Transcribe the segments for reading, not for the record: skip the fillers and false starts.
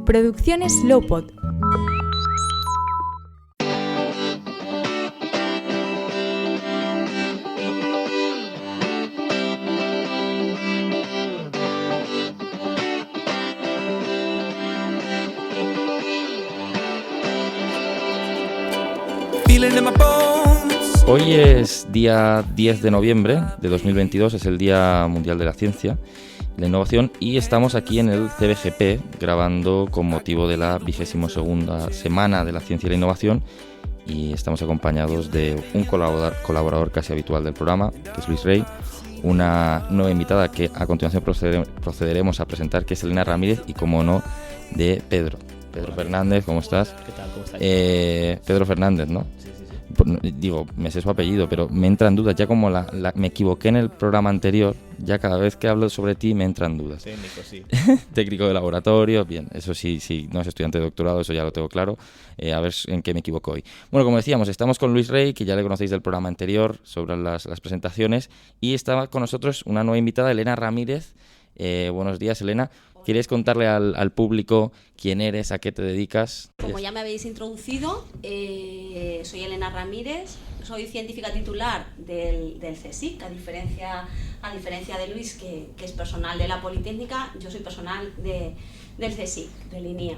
Producciones Lowpod. Hoy es día 10 de noviembre de 2022, es el Día Mundial de la Ciencia y la Innovación, y estamos aquí en el CBGP grabando con motivo de la 22ª Semana de la Ciencia y la Innovación, y estamos acompañados de un colaborador casi habitual del programa, que es Luis Rey, una nueva invitada que a continuación procederemos a presentar, que es Elena Ramírez, y como no, de Pedro Fernández. ¿Cómo estás? ¿Qué tal? ¿Cómo estáis? Pedro Fernández, ¿no? Sí. Digo, me sé su apellido, pero me entran dudas. Ya como me equivoqué en el programa anterior, ya cada vez que hablo sobre ti me entran dudas. Técnico, sí. Técnico de laboratorio, bien, eso sí, no es estudiante de doctorado, eso ya lo tengo claro. A ver en qué me equivoco hoy. Bueno, como decíamos, estamos con Luis Rey, que ya le conocéis del programa anterior sobre las presentaciones, y estaba con nosotros una nueva invitada, Elena Ramírez. Buenos días, Elena. ¿Quieres contarle al público quién eres, a qué te dedicas? Como ya me habéis introducido, soy Elena Ramírez, soy científica titular del CSIC, a diferencia de Luis, que es personal de la Politécnica. Yo soy personal del CSIC, del INIA.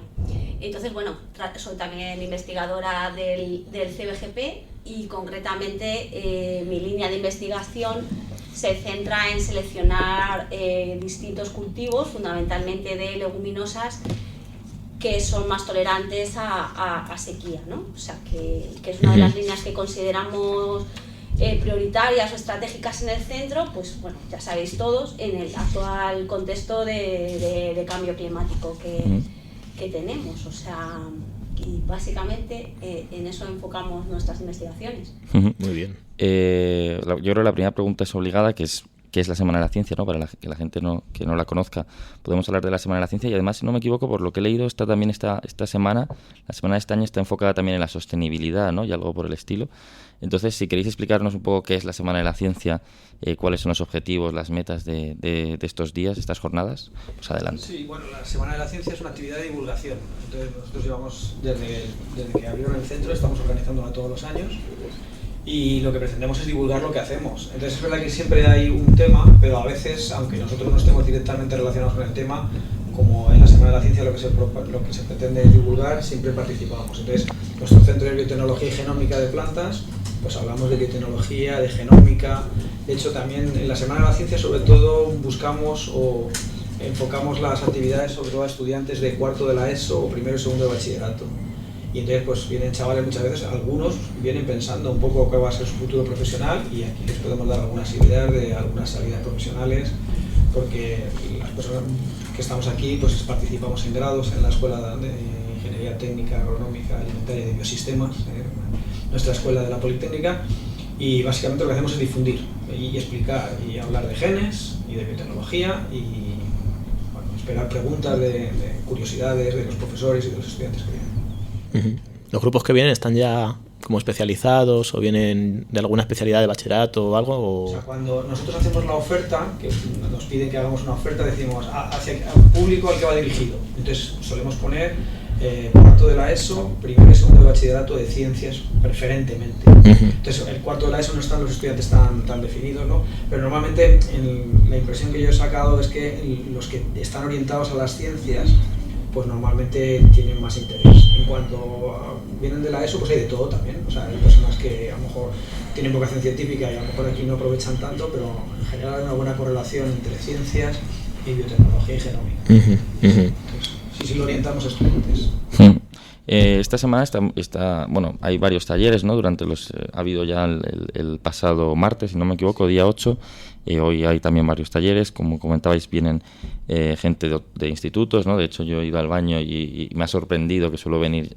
Entonces, bueno, soy también investigadora del CBGP, y concretamente mi línea de investigación se centra en seleccionar distintos cultivos, fundamentalmente de leguminosas, que son más tolerantes a sequía, ¿no? O sea, que es una de las líneas que consideramos prioritarias o estratégicas en el centro, pues bueno, ya sabéis todos, en el actual contexto de cambio climático que tenemos. O sea, y básicamente en eso enfocamos nuestras investigaciones. Muy bien. Yo creo que la primera pregunta es obligada, que es la Semana de la Ciencia, ¿no? Para que la gente que no la conozca, podemos hablar de la Semana de la Ciencia. Y además, si no me equivoco, por lo que he leído, esta semana, la semana de este año está enfocada también en la sostenibilidad, ¿no? Y algo por el estilo. Entonces, si queréis explicarnos un poco qué es la Semana de la Ciencia, cuáles son los objetivos, las metas de estos días, de estas jornadas, pues adelante. Sí, bueno, la Semana de la Ciencia es una actividad de divulgación. Entonces, nosotros llevamos, desde que abrieron el centro, estamos organizándola todos los años, y lo que pretendemos es divulgar lo que hacemos. Entonces es verdad que siempre hay un tema, pero a veces, aunque nosotros no estemos directamente relacionados con el tema, como en la Semana de la Ciencia lo que se pretende divulgar, siempre participamos. Entonces, nuestro centro de biotecnología y genómica de plantas, pues hablamos de biotecnología, de genómica. De hecho, también en la Semana de la Ciencia, sobre todo, buscamos o enfocamos las actividades sobre todo a estudiantes de cuarto de la ESO o primero y segundo de bachillerato. Y entonces pues vienen chavales, muchas veces, algunos vienen pensando un poco qué va a ser su futuro profesional, y aquí les podemos dar algunas ideas de algunas salidas profesionales, porque las personas que estamos aquí pues participamos en grados en la Escuela de Ingeniería Técnica, Agronómica, Alimentaria y de Biosistemas, nuestra escuela de la Politécnica, y básicamente lo que hacemos es difundir y explicar y hablar de genes y de biotecnología, y bueno, esperar preguntas de curiosidades de los profesores y de los estudiantes que vienen. ¿Los grupos que vienen están ya como especializados o vienen de alguna especialidad de bachillerato o algo? O sea, cuando nosotros hacemos la oferta, que nos piden que hagamos una oferta, decimos hacia el público al que va dirigido. Entonces solemos poner cuarto de la ESO, primero y segundo de bachillerato de ciencias, preferentemente. Entonces el cuarto de la ESO no están los estudiantes tan definidos, ¿no? Pero normalmente la impresión que yo he sacado es que los que están orientados a las ciencias pues normalmente tienen más interés. En cuanto vienen de la ESO, pues hay de todo también. O sea, hay personas que a lo mejor tienen vocación científica y a lo mejor aquí no aprovechan tanto, pero en general hay una buena correlación entre ciencias y biotecnología y genómica. Entonces, sí lo orientamos a estudiantes. Esta semana bueno, hay varios talleres, ¿no? Ha habido ya el pasado martes, si no me equivoco, día 8. Hoy hay también varios talleres, como comentabais, vienen gente de institutos, ¿no? De hecho, yo he ido al baño y me ha sorprendido que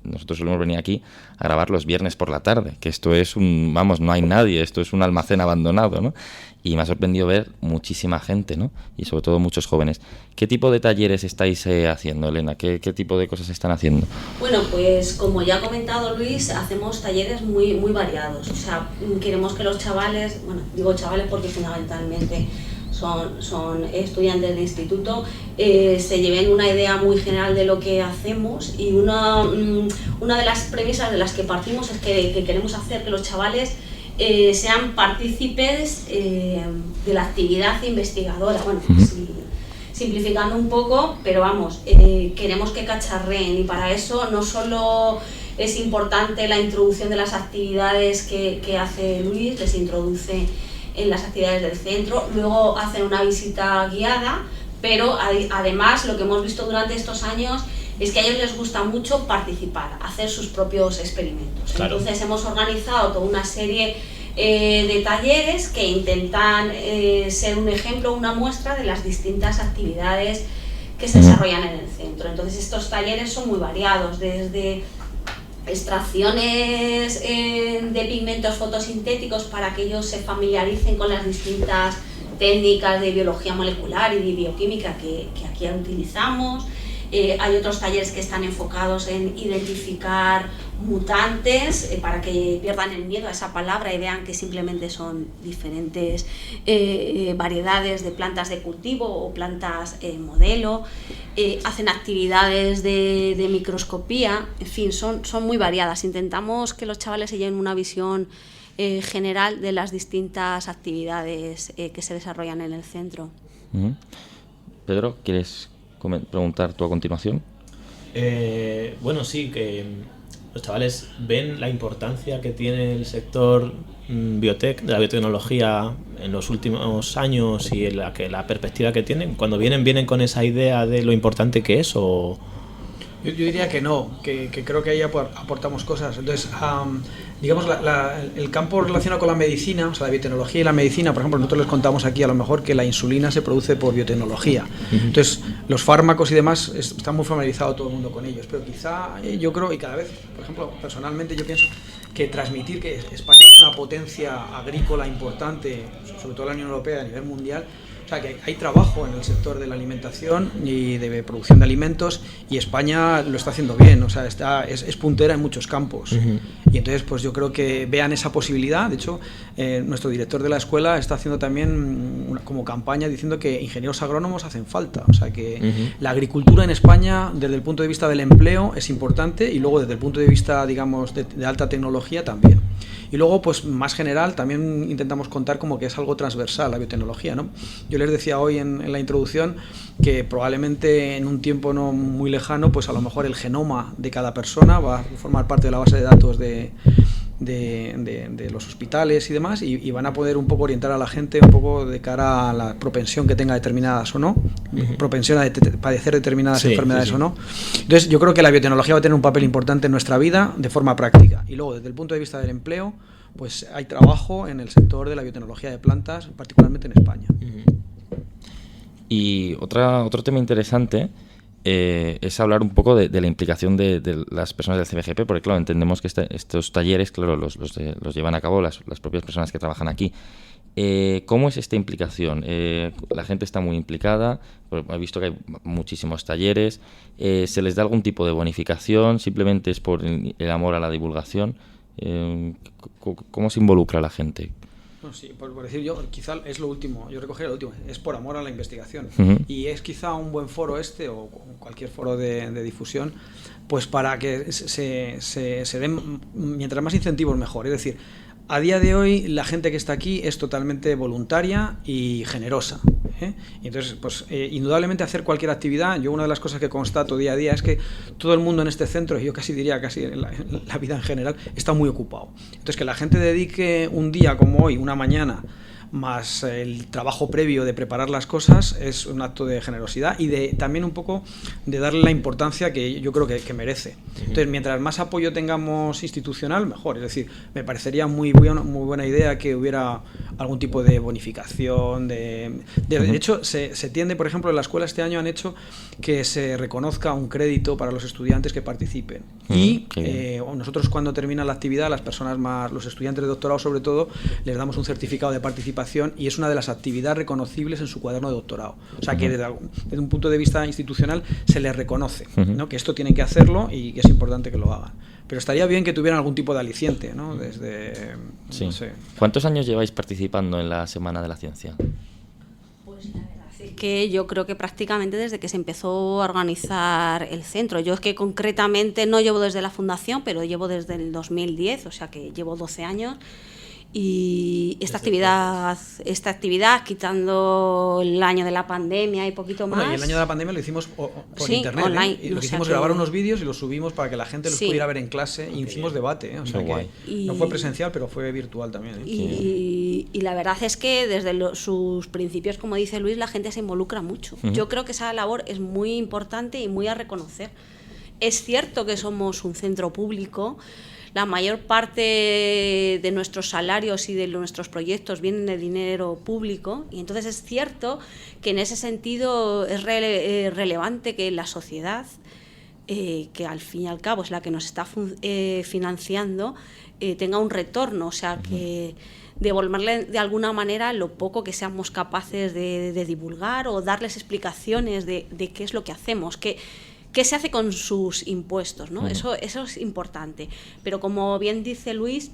nosotros solemos venir aquí a grabar los viernes por la tarde, que esto es no hay nadie, esto es un almacén abandonado, ¿no? Y me ha sorprendido ver muchísima gente, ¿no? Y sobre todo muchos jóvenes. ¿Qué tipo de talleres estáis haciendo, Elena? ¿Qué tipo de cosas están haciendo? Bueno, pues como ya ha comentado Luis, hacemos talleres muy, muy variados. O sea, queremos que los chavales, bueno, digo chavales porque fundamentalmente son estudiantes de instituto, se lleven una idea muy general de lo que hacemos, y una de las premisas de las que partimos es que queremos hacer que los chavales sean partícipes de la actividad investigadora. Bueno, sí, simplificando un poco, pero vamos, queremos que cacharreen, y para eso no solo es importante la introducción de las actividades que hace Luis, les introduce en las actividades del centro, luego hacen una visita guiada, pero además lo que hemos visto durante estos años es que a ellos les gusta mucho participar, hacer sus propios experimentos. Claro. Entonces hemos organizado toda una serie de talleres que intentan ser un ejemplo, una muestra de las distintas actividades que se desarrollan en el centro. Entonces estos talleres son muy variados, desde extracciones de pigmentos fotosintéticos para que ellos se familiaricen con las distintas técnicas de biología molecular y de bioquímica que aquí utilizamos. Hay otros talleres que están enfocados en identificar mutantes para que pierdan el miedo a esa palabra y vean que simplemente son diferentes variedades de plantas de cultivo o plantas modelo. Hacen actividades de microscopía, en fin, son muy variadas. Intentamos que los chavales se lleven una visión general de las distintas actividades que se desarrollan en el centro. Pedro, ¿quieres preguntar tú a continuación? Bueno, sí, que los chavales ven la importancia que tiene el sector biotech, de la biotecnología en los últimos años, y la perspectiva que tienen. Cuando vienen con esa idea de lo importante que es, o... Yo diría que no, que creo que ahí aportamos cosas. Entonces, digamos, el campo relacionado con la medicina, o sea, la biotecnología y la medicina, por ejemplo, nosotros les contamos aquí a lo mejor que la insulina se produce por biotecnología. Entonces, los fármacos y demás están muy familiarizado todo el mundo con ellos, pero quizá yo creo, y cada vez, por ejemplo, personalmente yo pienso que transmitir que España es una potencia agrícola importante, sobre todo la Unión Europea a nivel mundial. O sea, que hay trabajo en el sector de la alimentación y de producción de alimentos, y España lo está haciendo bien, o sea, es puntera en muchos campos. Y entonces, pues yo creo que vean esa posibilidad. De hecho, nuestro director de la escuela está haciendo también como campaña diciendo que ingenieros agrónomos hacen falta. O sea, que la agricultura en España, desde el punto de vista del empleo, es importante, y luego desde el punto de vista, digamos, de alta tecnología también. Y luego, pues más general, también intentamos contar como que es algo transversal la biotecnología, ¿no? Yo les decía hoy en la introducción que probablemente en un tiempo no muy lejano, pues a lo mejor el genoma de cada persona va a formar parte de la base de datos de los hospitales y demás, y van a poder un poco orientar a la gente un poco de cara a la propensión que tenga determinadas o no, propensión a padecer determinadas enfermedades o no. Entonces yo creo que la biotecnología va a tener un papel importante en nuestra vida de forma práctica. Y luego, desde el punto de vista del empleo, pues hay trabajo en el sector de la biotecnología de plantas, particularmente en España. Y otro tema interesante es hablar un poco de la implicación de las personas del CBGP, porque claro, entendemos que estos talleres, claro, los llevan a cabo las propias personas que trabajan aquí. ¿Cómo es esta implicación? La gente está muy implicada, he visto que hay muchísimos talleres. ¿Se les da algún tipo de bonificación? ¿Simplemente es por el amor a la divulgación? ¿Cómo se involucra la gente? No, sí, por decir yo, quizá es lo último, yo recogería lo último, es por amor a la investigación. Y es quizá un buen foro o cualquier foro de difusión, pues para que se den, mientras más incentivos mejor. Es decir, a día de hoy la gente que está aquí es totalmente voluntaria y generosa. Y entonces, pues indudablemente hacer cualquier actividad, yo una de las cosas que constato día a día es que todo el mundo en este centro, y yo casi diría en la vida en general, está muy ocupado. Entonces, que la gente dedique un día como hoy, una mañana, más el trabajo previo de preparar las cosas, es un acto de generosidad y también un poco de darle la importancia que yo creo que merece. Entonces, mientras más apoyo tengamos institucional, mejor. Es decir, me parecería muy buena idea que hubiera algún tipo de bonificación. De hecho, se tiende, por ejemplo, en la escuela este año han hecho que se reconozca un crédito para los estudiantes que participen. Y nosotros, cuando termina la actividad, las personas más, los estudiantes de doctorado sobre todo, les damos un certificado de participación, y es una de las actividades reconocibles en su cuaderno de doctorado. O sea, que desde un punto de vista institucional se les reconoce, ¿no? Que esto tienen que hacerlo y que es importante que lo hagan. Pero estaría bien que tuvieran algún tipo de aliciente, ¿no? No sé. ¿Cuántos años lleváis participando en la Semana de la Ciencia? Pues Pues la verdad es que yo creo que prácticamente desde que se empezó a organizar el centro. Yo es que concretamente no llevo desde la fundación, pero llevo desde el 2010, o sea que llevo 12 años. Y esta actividad, quitando el año de la pandemia y poquito más. Bueno, y el año de la pandemia lo hicimos por internet, online, y lo que hicimos grabar unos vídeos y los subimos para que la gente los pudiera ver en clase, y hicimos debate, o sea que no fue presencial, pero fue virtual también. Y la verdad es que desde sus principios, como dice Luis, la gente se involucra mucho. Yo creo que esa labor es muy importante y muy a reconocer. Es cierto que somos un centro público. La mayor parte de nuestros salarios y de nuestros proyectos vienen de dinero público, y entonces es cierto que en ese sentido es relevante que la sociedad, que al fin y al cabo es la que nos está financiando, tenga un retorno, o sea, que devolverle de alguna manera lo poco que seamos capaces de divulgar o darles explicaciones de qué es lo que hacemos, ¿qué se hace con sus impuestos, ¿no? Eso es importante. Pero como bien dice Luis,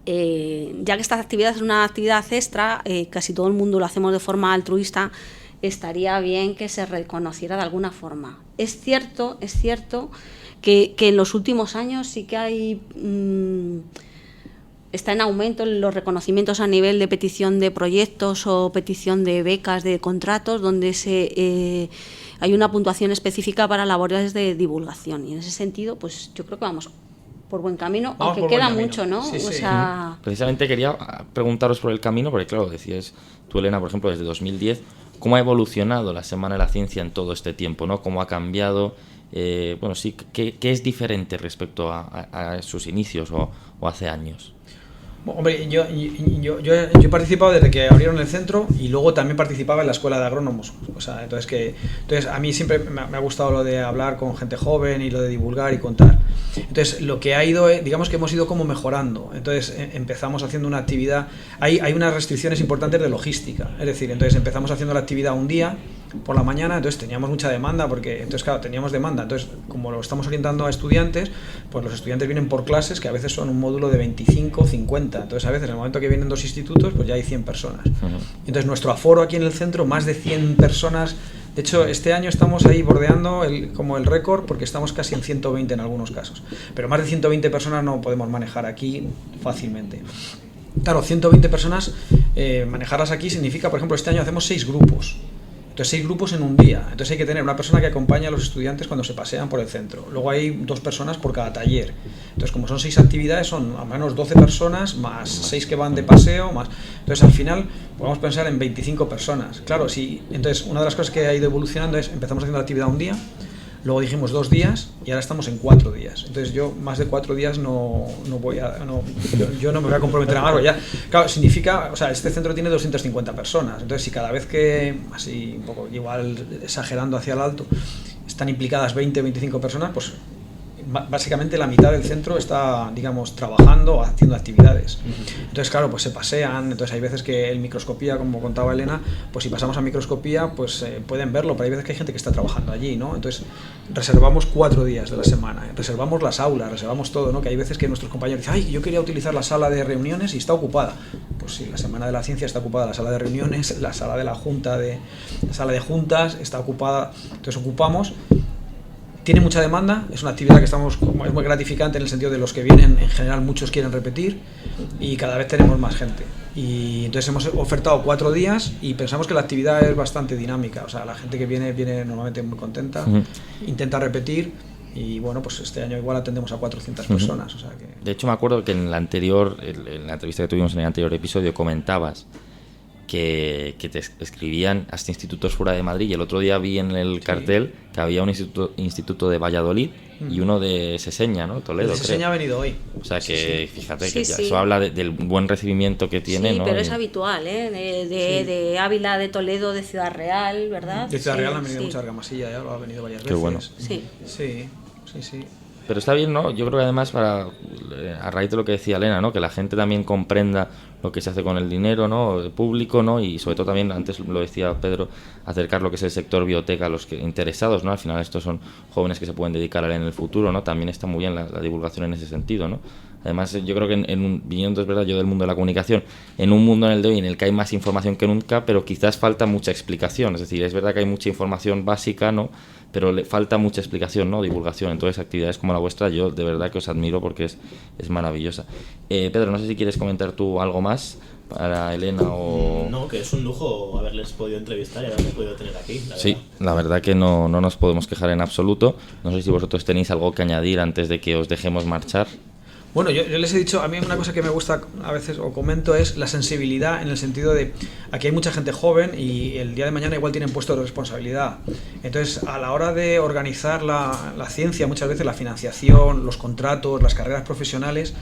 ya que esta actividad es una actividad extra, casi todo el mundo lo hacemos de forma altruista, estaría bien que se reconociera de alguna forma. Es cierto que en los últimos años sí que hay... está en aumento los reconocimientos a nivel de petición de proyectos o petición de becas, de contratos, donde hay una puntuación específica para labores de divulgación, y en ese sentido pues yo creo que vamos por buen camino, aunque queda mucho, ¿no? Sí, sí. O sea... Precisamente quería preguntaros por el camino, porque claro, decías tú, Elena, por ejemplo, desde 2010, ¿cómo ha evolucionado la Semana de la Ciencia en todo este tiempo, ¿no? ¿Cómo ha cambiado? Bueno, sí, ¿qué es diferente respecto a sus inicios o hace años? Hombre, yo he participado desde que abrieron el centro, y luego también participaba en la escuela de agrónomos. O sea, entonces a mí siempre me ha gustado lo de hablar con gente joven y lo de divulgar y contar. Entonces lo que ha ido, digamos que hemos ido como mejorando. Entonces empezamos haciendo una actividad, hay unas restricciones importantes de logística, es decir, entonces empezamos haciendo la actividad un día por la mañana, entonces teníamos mucha demanda, teníamos demanda, entonces como lo estamos orientando a estudiantes, pues los estudiantes vienen por clases que a veces son un módulo de 25, 50, entonces a veces en el momento que vienen 2 institutos, pues ya hay 100 personas. Entonces nuestro aforo aquí en el centro, más de 100 personas. De hecho, este año estamos ahí bordeando como el récord, porque estamos casi en 120 en algunos casos. Pero más de 120 personas no podemos manejar aquí fácilmente. Claro, 120 personas, manejarlas aquí significa, por ejemplo, este año hacemos 6 grupos. Entonces 6 grupos en un día. Entonces hay que tener una persona que acompañe a los estudiantes cuando se pasean por el centro. Luego hay 2 personas por cada taller. Entonces como son 6 actividades, son al menos 12 personas, más 6 que van de paseo, más... Entonces al final podemos pensar en 25 personas. Claro, sí. Entonces una de las cosas que ha ido evolucionando es, empezamos haciendo la actividad un día, luego dijimos 2 días, y ahora estamos en 4 días. Entonces yo más de 4 días yo no me voy a comprometer a más. Ya, claro, significa, o sea, este centro tiene 250 personas. Entonces si cada vez que, así un poco igual exagerando hacia el alto, están implicadas 20 o 25 personas, pues básicamente la mitad del centro está, digamos, trabajando, haciendo actividades. Entonces, claro, pues se pasean. Entonces hay veces que en microscopía, como contaba Elena, pues si pasamos a microscopía, pues pueden verlo, pero hay veces que hay gente que está trabajando allí, ¿no? Entonces reservamos 4 días de la semana, reservamos las aulas, reservamos todo, ¿no? Que hay veces que nuestros compañeros dicen, ay, yo quería utilizar la sala de reuniones y está ocupada. Pues sí, la Semana de la Ciencia está ocupada la sala de reuniones, la sala de la sala de juntas está ocupada. Entonces ocupamos. Tiene mucha demanda, es una actividad que es muy gratificante en el sentido de los que vienen, en general muchos quieren repetir, y cada vez tenemos más gente. Y entonces hemos ofertado 4 días y pensamos que la actividad es bastante dinámica, o sea, la gente que viene normalmente muy contenta, intenta repetir, y bueno, pues este año igual atendemos a 400 personas. O sea que... De hecho me acuerdo que en la entrevista que tuvimos en el anterior episodio comentabas que te escribían hasta institutos fuera de Madrid, y el otro día vi en el cartel que había un instituto de Valladolid y uno de Seseña, ¿no? Toledo. El de Seseña ha venido hoy. O sea que fíjate que ya eso habla del buen recibimiento que tiene, sí, ¿no? pero es habitual, de Ávila, de Toledo, de Ciudad Real, ¿verdad? De Ciudad Real han venido mucha argamasilla, ya lo ha venido varias veces. Qué bueno. Sí. Pero está bien, ¿no? Yo creo que además a raíz de lo que decía Elena, ¿no? Que la gente también comprenda lo que se hace con el dinero, ¿no? El público, ¿no? Y sobre todo también, antes lo decía Pedro, acercar lo que es el sector biblioteca a los interesados, ¿no? Al final estos son jóvenes que se pueden dedicar a él en el futuro, ¿no? También está muy bien la divulgación en ese sentido, ¿no? Además, yo creo que viniendo, es verdad, yo del mundo de la comunicación, en un mundo en el de hoy en el que hay más información que nunca, pero quizás falta mucha explicación. Es decir, es verdad que hay mucha información básica, ¿no? Pero le falta mucha explicación, ¿no? Divulgación. Entonces, actividades como la vuestra, yo de verdad que os admiro porque es maravillosa. Pedro, no sé si quieres comentar tú algo más para Elena o... No, que es un lujo haberles podido entrevistar y haberles podido tener aquí. Sí, la verdad que no nos podemos quejar en absoluto. No sé si vosotros tenéis algo que añadir antes de que os dejemos marchar. Bueno, yo les he dicho, a mí una cosa que me gusta a veces o comento es la sensibilidad, en el sentido de aquí hay mucha gente joven y el día de mañana igual tienen puesto de responsabilidad. Entonces, a la hora de organizar la ciencia, muchas veces la financiación, los contratos, las carreras profesionales,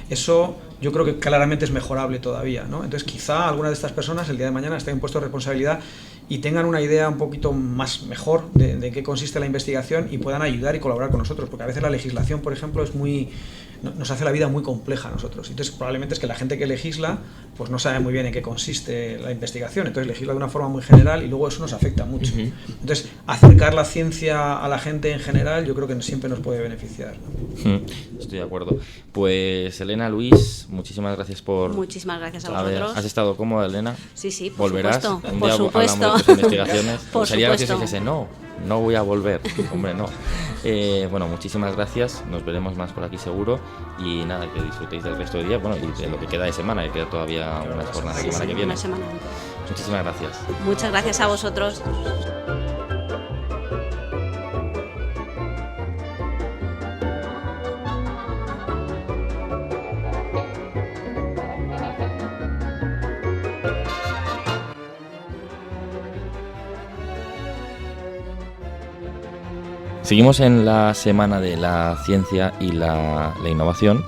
eso yo creo que claramente es mejorable todavía, ¿no? Entonces, quizá algunas de estas personas el día de mañana estén en puesto de responsabilidad y tengan una idea un poquito más mejor de qué consiste la investigación y puedan ayudar y colaborar con nosotros, porque a veces la legislación, por ejemplo, nos hace la vida muy compleja a nosotros. Entonces, probablemente es que la gente que legisla pues no sabe muy bien en qué consiste la investigación, entonces legisla de una forma muy general y luego eso nos afecta mucho. Entonces, acercar la ciencia a la gente en general yo creo que siempre nos puede beneficiar, ¿no? Estoy de acuerdo. Pues Elena, Luis, muchísimas gracias por... Muchísimas gracias a vosotros. ¿Has estado cómoda, Elena? Sí, por ¿Volverás? supuesto. Un Por día supuesto. hablamos de tus investigaciones. Por Sería gracioso supuesto. que no voy a volver. Hombre, no. Bueno, muchísimas gracias. Nos veremos más por aquí seguro. Y nada, que disfrutéis del resto del día. Bueno, y de lo que queda de semana, que queda todavía unas jornadas la semana que viene. Una semana. Muchísimas gracias. Muchas gracias a vosotros. Seguimos en la semana de la ciencia y la innovación.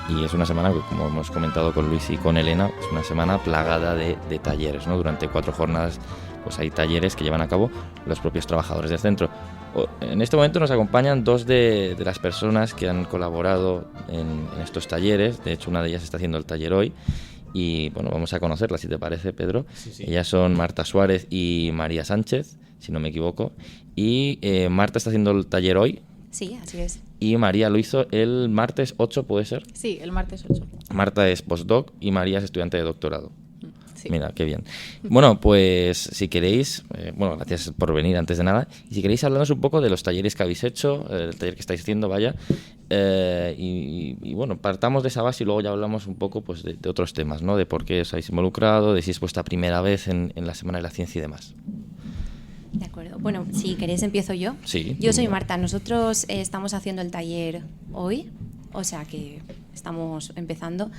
Y es una semana que, como hemos comentado con Luis y con Elena, es una semana plagada de talleres, ¿no? Durante 4 jornadas pues hay talleres que llevan a cabo los propios trabajadores del centro. En este momento nos acompañan 2 de las personas que han colaborado en estos talleres. De hecho, una de ellas está haciendo el taller hoy. Y bueno, vamos a conocerlas, si te parece, Pedro. Sí. Ellas son Marta Suárez y María Sánchez, si no me equivoco. Y Marta está haciendo el taller hoy. Sí, así es. Y María lo hizo el martes 8, ¿puede ser? Sí, el martes 8. Marta es postdoc y María es estudiante de doctorado. Sí. Mira, qué bien. Bueno, pues si queréis, gracias por venir antes de nada. Y si queréis hablarnos un poco de los talleres que habéis hecho, el taller que estáis haciendo, vaya. Y bueno, partamos de esa base y luego ya hablamos un poco pues de otros temas, ¿no? De por qué os habéis involucrado, de si es vuestra primera vez en la Semana de la Ciencia y demás. De acuerdo. Bueno, si queréis empiezo yo. Sí. Yo soy Marta. Nosotros estamos haciendo el taller hoy, o sea que estamos empezando.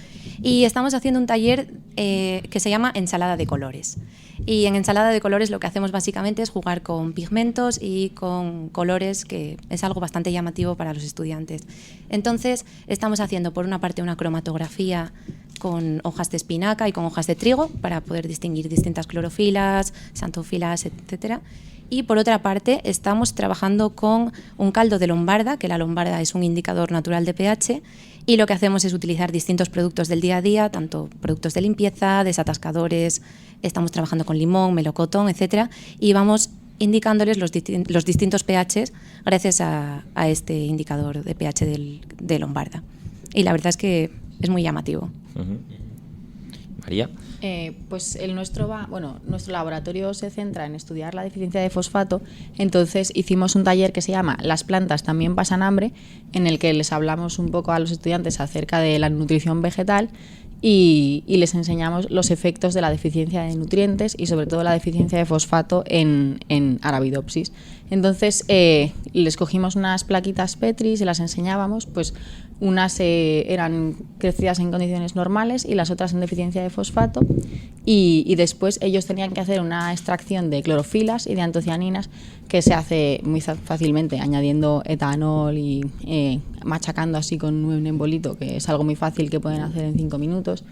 Y estamos haciendo un taller que se llama Ensalada de Colores. Y en Ensalada de Colores lo que hacemos básicamente es jugar con pigmentos y con colores, que es algo bastante llamativo para los estudiantes. Entonces, estamos haciendo por una parte una cromatografía con hojas de espinaca y con hojas de trigo para poder distinguir distintas clorofilas, xantófilas, etcétera. Y por otra parte, estamos trabajando con un caldo de lombarda, que la lombarda es un indicador natural de pH, y lo que hacemos es utilizar distintos productos del día a día, tanto productos de limpieza, desatascadores, estamos trabajando con limón, melocotón, etcétera, y vamos indicándoles los distintos pHs gracias a este indicador de pH de lombarda. Y la verdad es que es muy llamativo. Uh-huh. María. Pues nuestro laboratorio se centra en estudiar la deficiencia de fosfato. Entonces hicimos un taller que se llama Las plantas también pasan hambre, en el que les hablamos un poco a los estudiantes acerca de la nutrición vegetal y les enseñamos los efectos de la deficiencia de nutrientes y sobre todo la deficiencia de fosfato en Arabidopsis. Entonces les cogimos unas plaquitas Petri y se las enseñábamos, pues unas eran crecidas en condiciones normales y las otras en deficiencia de fosfato, y después ellos tenían que hacer una extracción de clorofilas y de antocianinas, que se hace muy fácilmente añadiendo etanol y machacando así con un embolito, que es algo muy fácil que pueden hacer en 5 minutos.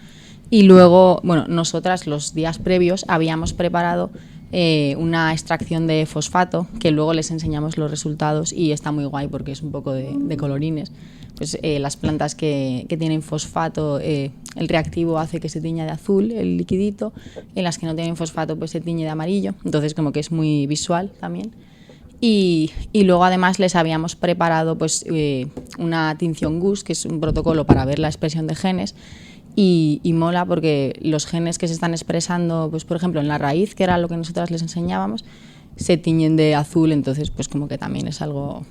Y luego, nosotras los días previos habíamos preparado una extracción de fosfato, que luego les enseñamos los resultados y está muy guay porque es un poco de colorines. Pues las plantas que tienen fosfato, el reactivo hace que se tiña de azul el liquidito, en las que no tienen fosfato pues se tiñe de amarillo, entonces como que es muy visual también. Y luego además les habíamos preparado pues una tinción GUS, que es un protocolo para ver la expresión de genes, y mola porque los genes que se están expresando, pues por ejemplo en la raíz, que era lo que nosotras les enseñábamos, se tiñen de azul, entonces pues como que también es algo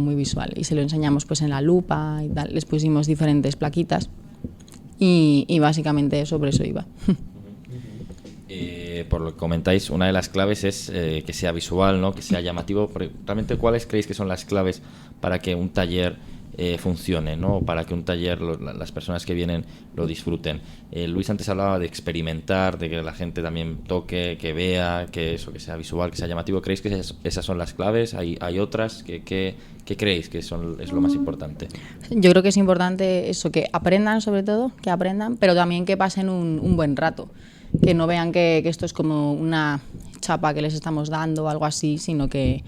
muy visual, y se lo enseñamos pues en la lupa y tal. Les pusimos diferentes plaquitas y básicamente sobre eso iba. Por lo que comentáis, una de las claves es que sea visual, ¿no? Que sea llamativo. Realmente, ¿cuáles creéis que son las claves para que un taller funcione, ¿no? Para que un taller, las personas que vienen lo disfruten? Luis antes hablaba de experimentar, de que la gente también toque, que vea, que sea visual, que sea llamativo. ¿Creéis que esas son las claves? ¿Hay otras? ¿Qué creéis que es lo más importante? Yo creo que es importante eso, que aprendan sobre todo, que aprendan, pero también que pasen un buen rato. Que no vean que esto es como una chapa que les estamos dando o algo así, sino que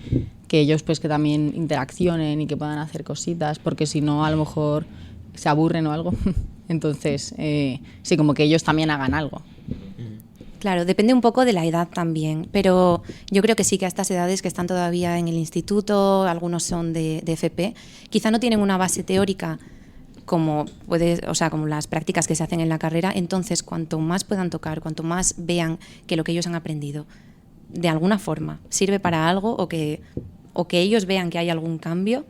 ellos pues que también interaccionen y que puedan hacer cositas, porque si no a lo mejor se aburren o algo. Entonces, sí, como que ellos también hagan algo. Claro, depende un poco de la edad también, pero yo creo que sí, que a estas edades que están todavía en el instituto, algunos son de FP, quizá no tienen una base teórica como como las prácticas que se hacen en la carrera. Entonces cuanto más puedan tocar, cuanto más vean que lo que ellos han aprendido de alguna forma sirve para algo, o que ellos vean que hay algún cambio,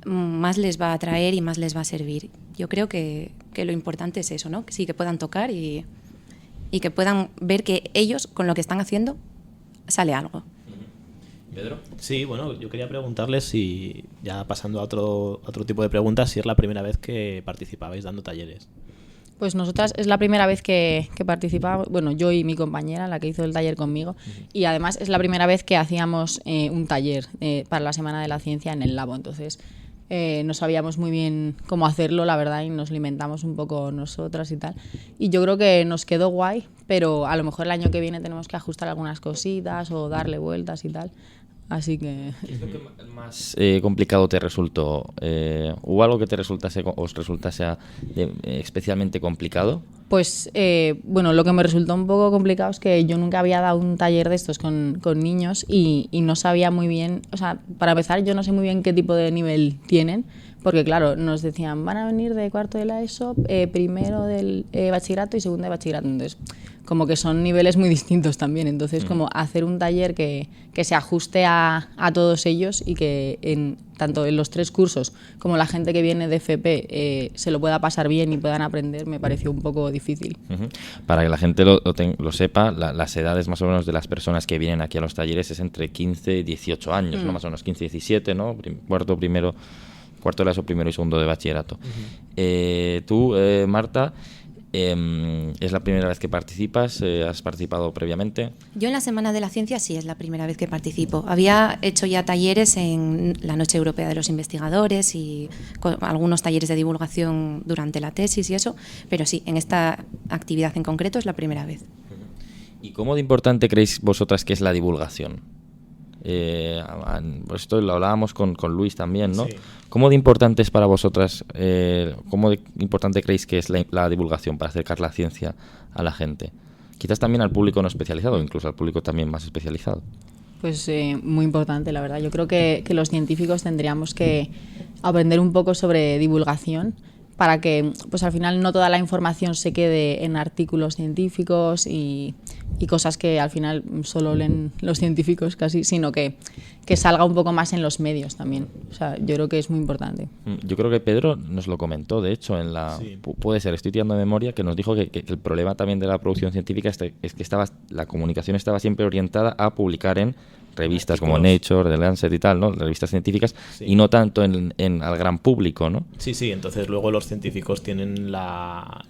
más les va a atraer y más les va a servir. Yo creo que lo importante es eso, ¿no? Que sí, que puedan tocar y que puedan ver que ellos con lo que están haciendo sale algo. ¿Pedro? Sí, bueno, yo quería preguntarles, si ya pasando a otro tipo de preguntas, si es la primera vez que participabais dando talleres. Pues nosotras es la primera vez que participamos, bueno, yo y mi compañera, la que hizo el taller conmigo, y además es la primera vez que hacíamos un taller para la Semana de la Ciencia en el Labo, entonces no sabíamos muy bien cómo hacerlo, la verdad, y nos lo inventamos un poco nosotras y tal, y yo creo que nos quedó guay, pero a lo mejor el año que viene tenemos que ajustar algunas cositas o darle vueltas y tal. Así que... ¿Qué es lo que más complicado te resultó? ¿Hubo algo que os resultase especialmente complicado? Pues, bueno, lo que me resultó un poco complicado es que yo nunca había dado un taller de estos con niños y no sabía muy bien, o sea, para empezar yo no sé muy bien qué tipo de nivel tienen, porque claro, nos decían, van a venir de cuarto de la ESO, primero del bachillerato y segundo de bachillerato, entonces como que son niveles muy distintos también, entonces como hacer un taller que se ajuste a todos ellos y que tanto en los 3 cursos como la gente que viene de FP se lo pueda pasar bien y puedan aprender, me pareció un poco difícil. Para que la gente lo sepa, las edades más o menos de las personas que vienen aquí a los talleres es entre 15 y 18 años, ¿no? Más o menos 15 y 17, ¿no? Cuarto de la ESO, primero y segundo de bachillerato. Tú, Marta, ¿es la primera vez que participas? ¿Has participado previamente? Yo en la Semana de la Ciencia sí es la primera vez que participo. Había hecho ya talleres en la Noche Europea de los Investigadores y algunos talleres de divulgación durante la tesis y eso, pero sí, en esta actividad en concreto es la primera vez. ¿Y cómo de importante creéis vosotras que es la divulgación? Pues esto lo hablábamos con Luis también, ¿no? Sí. ¿Cómo de importante es para vosotras, cómo de importante creéis que es la divulgación para acercar la ciencia a la gente? Quizás también al público no especializado, incluso al público también más especializado. Pues muy importante, la verdad. Yo creo que los científicos tendríamos que aprender un poco sobre divulgación para que pues al final no toda la información se quede en artículos científicos y cosas que al final solo leen los científicos casi, sino que salga un poco más en los medios también. O sea, yo creo que es muy importante. Yo creo que Pedro nos lo comentó, de hecho, sí. Puede ser, estoy tirando de memoria, que nos dijo que el problema también de la producción científica es que la comunicación estaba siempre orientada a publicar en revistas como Nature, The Lancet y tal, ¿no? Revistas científicas, sí. Y no tanto al gran público, ¿no? Sí, entonces luego los científicos tienen la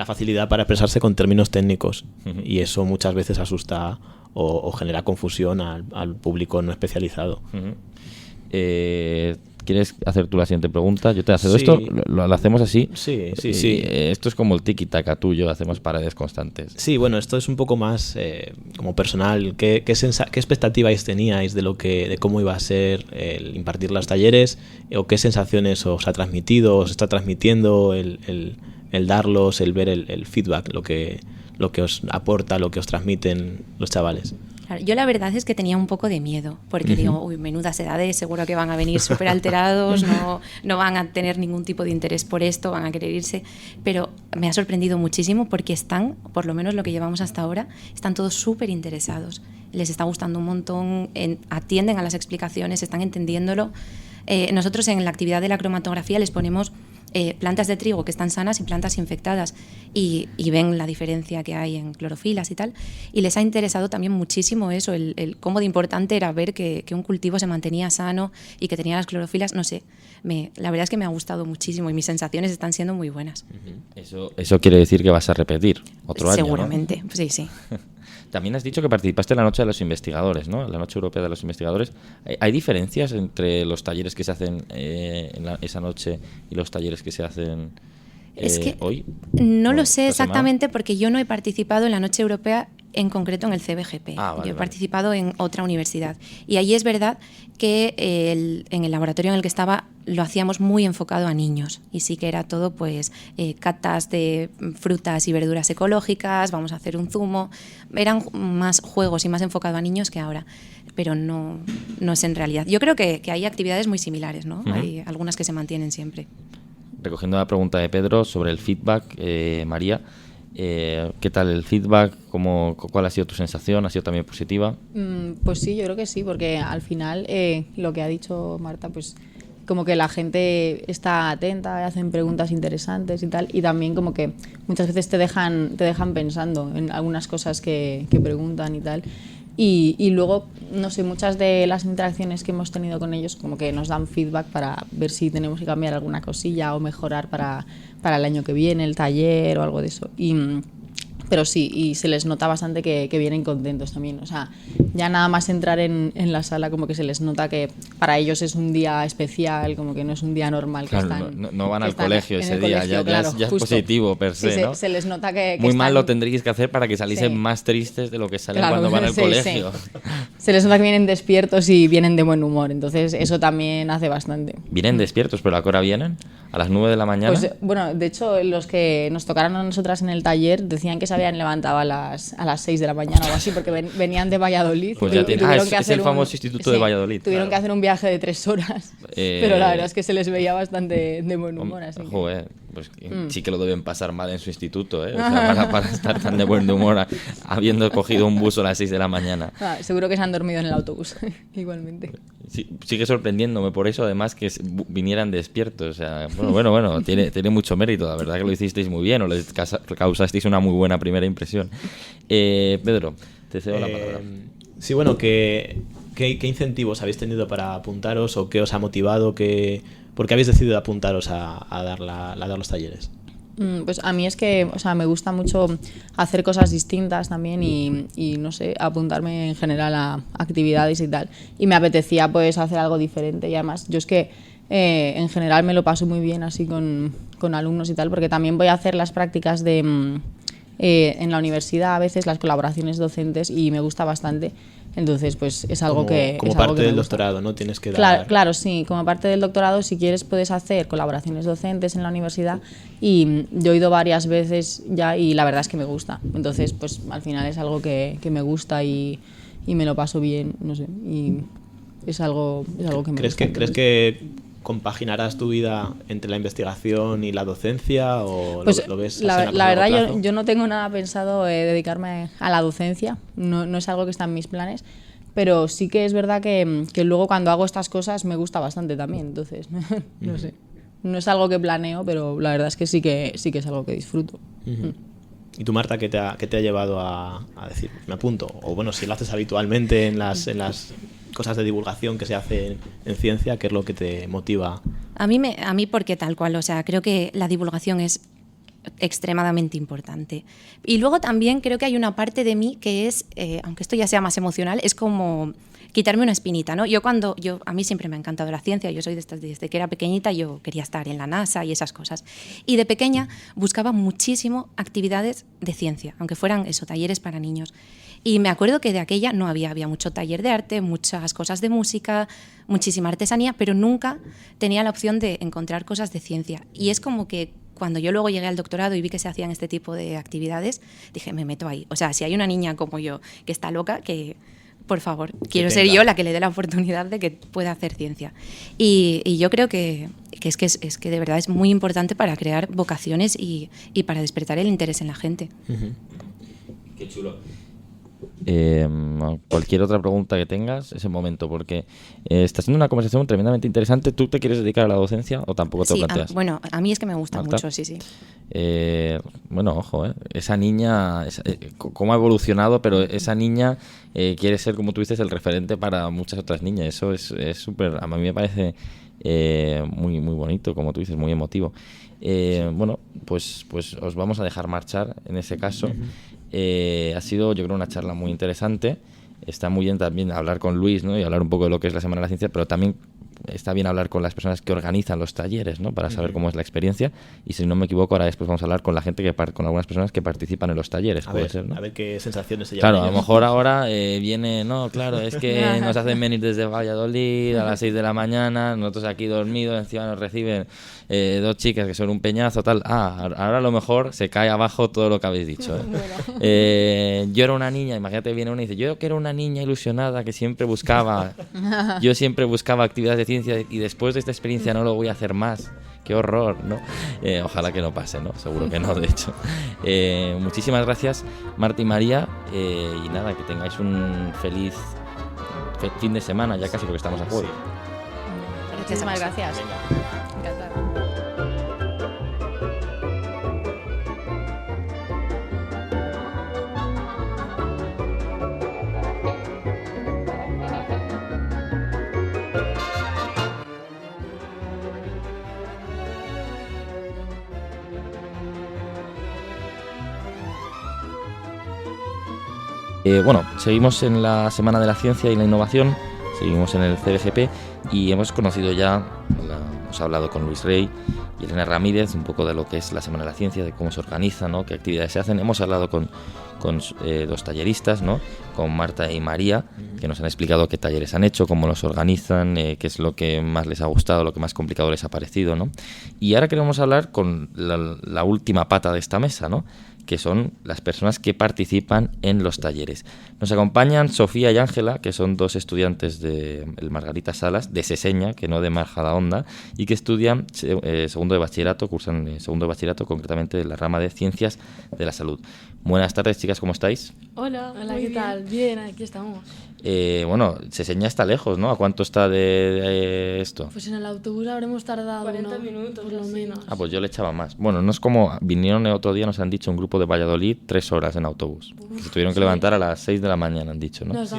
facilidad para expresarse con términos técnicos, y eso muchas veces asusta o genera confusión al público no especializado. ¿Quieres hacer tú la siguiente pregunta? Yo te hago Sí. esto, lo hacemos así. Sí. Esto es como el tiki-taka tuyo, hacemos paredes constantes. Sí, bueno, esto es un poco más como personal. ¿Qué expectativas teníais de cómo iba a ser el impartir los talleres? ¿O qué sensaciones os ha transmitido, os está transmitiendo el darlos, el ver el feedback, lo que os aporta, lo que os transmiten los chavales? Claro, yo la verdad es que tenía un poco de miedo, porque digo, uy, menudas edades, seguro que van a venir súper alterados, no van a tener ningún tipo de interés por esto, van a querer irse, pero me ha sorprendido muchísimo porque están, por lo menos lo que llevamos hasta ahora, están todos súper interesados, les está gustando un montón, atienden a las explicaciones, están entendiéndolo. Nosotros en la actividad de la cromatografía les ponemos plantas de trigo que están sanas y plantas infectadas y ven la diferencia que hay en clorofilas y tal, y les ha interesado también muchísimo eso, el cómo de importante era ver que un cultivo se mantenía sano y que tenía las clorofilas, no sé, la verdad es que me ha gustado muchísimo y mis sensaciones están siendo muy buenas. Eso quiere decir que vas a repetir otro año, seguramente, ¿no? Sí. También has dicho que participaste en la Noche de los Investigadores, ¿no? La Noche Europea de los Investigadores. ¿Hay diferencias entre los talleres que se hacen esa noche y los talleres que se hacen es que hoy? No lo esta sé exactamente semana? porque yo no he participado en la Noche Europea, en concreto en el CBGP. Vale, Yo he participado en otra universidad. Y allí es verdad que en el laboratorio en el que estaba lo hacíamos muy enfocado a niños. Y sí que era todo, pues, catas de frutas y verduras ecológicas, vamos a hacer un zumo. Eran más juegos y más enfocado a niños que ahora. Pero no es en realidad. Yo creo que hay actividades muy similares, ¿no? Hay algunas que se mantienen siempre. Recogiendo la pregunta de Pedro sobre el feedback, María, ¿qué tal el feedback? ¿Cuál ha sido tu sensación? ¿Ha sido también positiva? Pues sí, yo creo que sí, porque al final lo que ha dicho Marta, pues como que la gente está atenta, hacen preguntas interesantes y tal, y también como que muchas veces te dejan pensando en algunas cosas que preguntan y tal. Y luego, no sé, muchas de las interacciones que hemos tenido con ellos como que nos dan feedback para ver si tenemos que cambiar alguna cosilla o mejorar para el año que viene, el taller o algo de eso. Pero sí, y se les nota bastante que vienen contentos también. O sea, ya nada más entrar en la sala como que se les nota que para ellos es un día especial, como que no es un día normal. Claro, que están, no van que al están colegio en ese el día, colegio, claro, ya es justo. positivo per se, Sí, ¿no? se les nota que Muy mal están... lo tendríais que hacer para que saliesen Sí. más tristes de lo que salen Claro, cuando van al sí, colegio. sí. Se les nota que vienen despiertos y vienen de buen humor, entonces eso también hace bastante. Vienen despiertos, pero ¿a qué hora vienen? ¿A las 9 de la mañana? Pues bueno, de hecho, los que nos tocaron a nosotras en el taller decían que se habían levantado a las 6 de la mañana o así, porque venían de Valladolid. Pues ya y tiene- tuvieron es que el hacer famoso instituto de Valladolid, Tuvieron claro. que hacer un viaje de 3 horas, pero la verdad es que se les veía bastante de buen humor. Así que- Joder, pues sí que lo deben pasar mal en su instituto, ¿eh? O sea, para estar tan de buen humor habiendo cogido un bus a las 6 de la mañana. seguro que se han dormido en el autobús, igualmente. Sí, sigue sorprendiéndome por eso, además, que vinieran despiertos. O sea, bueno, tiene mucho mérito. La verdad que lo hicisteis muy bien o les causasteis una muy buena primera impresión. Pedro, te cedo la palabra. Sí, bueno, ¿qué incentivos habéis tenido para apuntaros o qué os ha motivado? ¿Por qué habéis decidido apuntaros a dar los talleres? Pues a mí es que, o sea, me gusta mucho hacer cosas distintas también y no sé, apuntarme en general a actividades y tal. Y me apetecía pues hacer algo diferente y además yo es que en general me lo paso muy bien así con alumnos y tal, porque también voy a hacer las prácticas en la universidad a veces, las colaboraciones docentes y me gusta bastante. Entonces, pues es algo que... Como es algo parte que me del gusta. doctorado, ¿no? Tienes que dar... Claro, sí. Como parte del doctorado, si quieres, puedes hacer colaboraciones docentes en la universidad y yo he ido varias veces ya y la verdad es que me gusta. Entonces, pues al final es algo que me gusta y me lo paso bien, no sé. Y es algo que me gusta. ¿Crees que compaginarás tu vida entre la investigación y la docencia o Pues lo ves la así a verdad largo plazo? yo no tengo nada pensado dedicarme a la docencia, no es algo que está en mis planes, pero sí que es verdad que luego cuando hago estas cosas me gusta bastante también, entonces no sé, no es algo que planeo, pero la verdad es que sí que es algo que disfruto. ¿Y tú, Marta, qué te ha llevado a decir, me apunto? O bueno, si lo haces habitualmente en las cosas de divulgación que se hacen en ciencia, ¿qué es lo que te motiva? A mí porque tal cual, o sea, creo que la divulgación es extremadamente importante. Y luego también creo que hay una parte de mí que es, aunque esto ya sea más emocional, es como quitarme una espinita, ¿no? A mí siempre me ha encantado la ciencia, yo soy desde que era pequeñita, yo quería estar en la NASA y esas cosas. Y de pequeña buscaba muchísimo actividades de ciencia, aunque fueran talleres para niños. Y me acuerdo que de aquella no había mucho taller de arte, muchas cosas de música, muchísima artesanía, pero nunca tenía la opción de encontrar cosas de ciencia. Y es como que cuando yo luego llegué al doctorado y vi que se hacían este tipo de actividades, dije, me meto ahí. O sea, si hay una niña como yo que está loca, que por favor, quiero ser yo la que le dé la oportunidad de que pueda hacer ciencia. Y yo creo que es que de verdad es muy importante para crear vocaciones y para despertar el interés en la gente. Qué chulo. Cualquier otra pregunta que tengas, es el momento, porque está siendo una conversación tremendamente interesante. ¿Tú te quieres dedicar a la docencia o tampoco te lo planteas? Bueno, a mí es que me gusta mucho, sí. Bueno, ojo, esa niña, cómo ha evolucionado, pero esa niña quiere ser, como tú dices, el referente para muchas otras niñas. Eso es súper, a mí me parece muy, muy bonito, como tú dices, muy emotivo. Bueno, pues os vamos a dejar marchar en ese caso. Ha sido, yo creo, una charla muy interesante. Está muy bien también hablar con Luis, ¿no? Y hablar un poco de lo que es la Semana de la Ciencia, pero también está bien hablar con las personas que organizan los talleres, ¿no? Para saber cómo es la experiencia. Y si no me equivoco, ahora después vamos a hablar con la gente con algunas personas que participan en los talleres. A ver qué sensaciones se llevan. Claro, a lo mejor ahora viene, no, claro, es que nos hacen venir desde Valladolid a las 6 de la mañana, nosotros aquí dormidos, encima nos reciben 2 chicas que son un peñazo, tal. Ahora a lo mejor se cae abajo todo lo que habéis dicho. Yo era una niña, imagínate, viene una y dice, yo que era una niña ilusionada que siempre buscaba actividades de ciencia y después de esta experiencia no lo voy a hacer más. Qué horror, ¿no? Ojalá que no pase, ¿no? Seguro que no, de hecho. Muchísimas gracias, Marta y María, y nada, que tengáis un feliz fin de semana, ya casi porque estamos a jueves. Muchísimas gracias. Encantada. Bueno, seguimos en la Semana de la Ciencia y la Innovación, seguimos en el CBGP y hemos conocido ya, hemos hablado con Luis Rey y Elena Ramírez un poco de lo que es la Semana de la Ciencia, de cómo se organiza, ¿no? Qué actividades se hacen. Hemos hablado con 2 talleristas, ¿no? Con Marta y María, que nos han explicado qué talleres han hecho, cómo los organizan, qué es lo que más les ha gustado, lo que más complicado les ha parecido, ¿no? Y ahora queremos hablar con la última pata de esta mesa, ¿no? Que son las personas que participan en los talleres. Nos acompañan Sofía y Ángela, que son 2 estudiantes de el Margarita Salas, de Seseña, que no de Majadahonda, y que estudian segundo de bachillerato, cursan segundo de bachillerato, concretamente de la rama de Ciencias de la Salud. Buenas tardes, chicas, ¿cómo estáis? Hola, ¿qué tal? Bien, aquí estamos. Bueno, Seseña está lejos, ¿no? ¿A cuánto está de esto? Pues en el autobús habremos tardado 40 minutos, por lo menos. Pues yo le echaba más. Bueno, no es como vinieron el otro día, nos han dicho un grupo de Valladolid 3 horas en autobús. Que se tuvieron que levantar a las 6 de la mañana, han dicho, ¿no? Sí.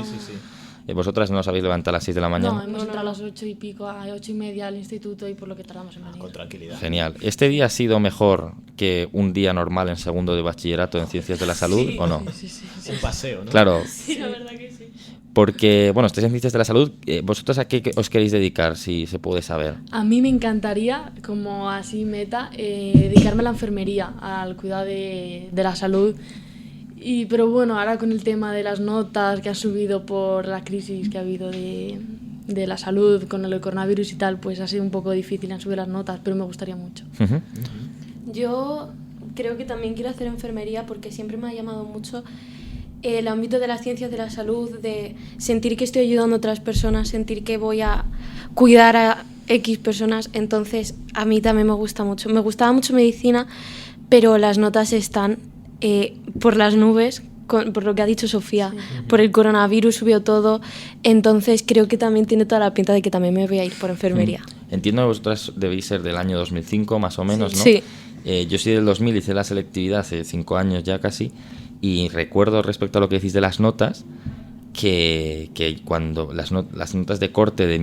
¿Vosotras no os habéis levantado a las 6 de la mañana? No, hemos entrado a las 8 y pico, a 8 y media al instituto y por lo que tardamos en venir. Con tranquilidad. Genial. ¿Este día ha sido mejor que un día normal en segundo de bachillerato en Ciencias de la Salud o no? Sí. Un paseo, ¿no? Claro. Sí, la verdad que sí. Porque, bueno, estáis en Ciencias de la Salud. ¿Vosotros a qué os queréis dedicar, si se puede saber? A mí me encantaría, como así meta, dedicarme a la enfermería, al cuidado de la salud. Pero bueno, ahora con el tema de las notas que ha subido por la crisis que ha habido de la salud con el coronavirus y tal, pues ha sido un poco difícil en subir las notas, pero me gustaría mucho. Yo creo que también quiero hacer enfermería porque siempre me ha llamado mucho el ámbito de las ciencias de la salud, de sentir que estoy ayudando a otras personas, sentir que voy a cuidar a X personas. Entonces a mí también me gusta mucho. Me gustaba mucho medicina, pero las notas están por las nubes, por lo que ha dicho Sofía, por el coronavirus subió todo, entonces creo que también tiene toda la pinta de que también me voy a ir por enfermería. Entiendo que vosotras debéis ser del año 2005 más o menos, ¿no? Sí. Yo soy del 2000, hice la selectividad hace 5 años ya casi, y recuerdo respecto a lo que decís de las notas, que cuando las notas de corte de